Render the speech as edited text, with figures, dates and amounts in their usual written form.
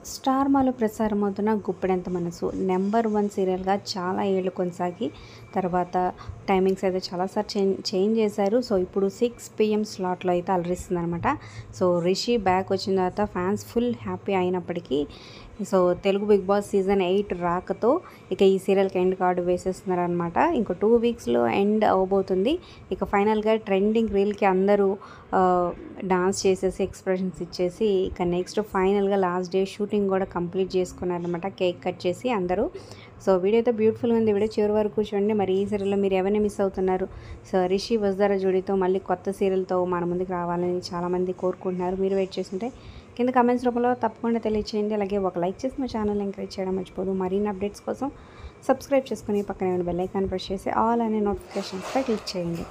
Star మాలో ప్రసారమవుతున్న గుప్పెడంత మనసు number 1 సీరియల్గా చాలా ఏళ్ళు కొనసాగి తర్వాత టైమింగ్స్ అయితే చాలాసార్లు చేంజ్ చేశారు. సో ఇప్పుడు 6 PM స్లాట్లో అయితే అలరిస్తుందనమాట. సో రిషి బ్యాక్ వచ్చిన తర్వాత ఫ్యాన్స్ ఫుల్ హ్యాపీ అయినప్పటికీ so Telugu Bigg Boss season 8 రాకతో ఇక ఈ సీరియల్కి ఎండ్ కార్డు వేసేస్తున్నారనమాట. ఇంకో 2 వీక్స్లో ఎండ్ అవ్వబోతుంది. ఇక ఫైనల్గా ట్రెండింగ్ రీల్కి అందరూ డాన్స్ చేసేసి ఎక్స్ప్రెషన్స్ ఇచ్చేసి ఇక నెక్స్ట్ ఫైనల్గా లాస్ట్ డే షూటింగ్ కూడా కంప్లీట్ చేసుకున్నారనమాట. కేక్ కట్ చేసి అందరూ. సో వీడియో అయితే బ్యూటిఫుల్గా ఉంది. వీడియో చివరి వరకు చూడండి. మరి ఈ సీరియల్లో మీరు ఎవరిని మిస్ అవుతున్నారు? సో రిషి వసుధర జోడీతో మళ్ళీ కొత్త సీరియల్తో మన ముందుకు రావాలని చాలామంది కోరుకుంటున్నారు. మీరు వెయిట్ చేస్తుంటే కింద కామెంట్స్ రూపంలో తప్పకుండా తెలియచేయండి. అలాగే ఒక లైక్ చేసి మా ఛానల్ ఎంకరేజ్ చేయడం మర్చిపోదు. మరిన్ని అప్డేట్స్ కోసం సబ్స్క్రైబ్ చేసుకుని పక్కనే ఉన్న బెల్ ఐకాన్ ప్రెస్ చేసి ఆల్ అనే నోటిఫికేషన్స్పై క్లిక్ చేయండి.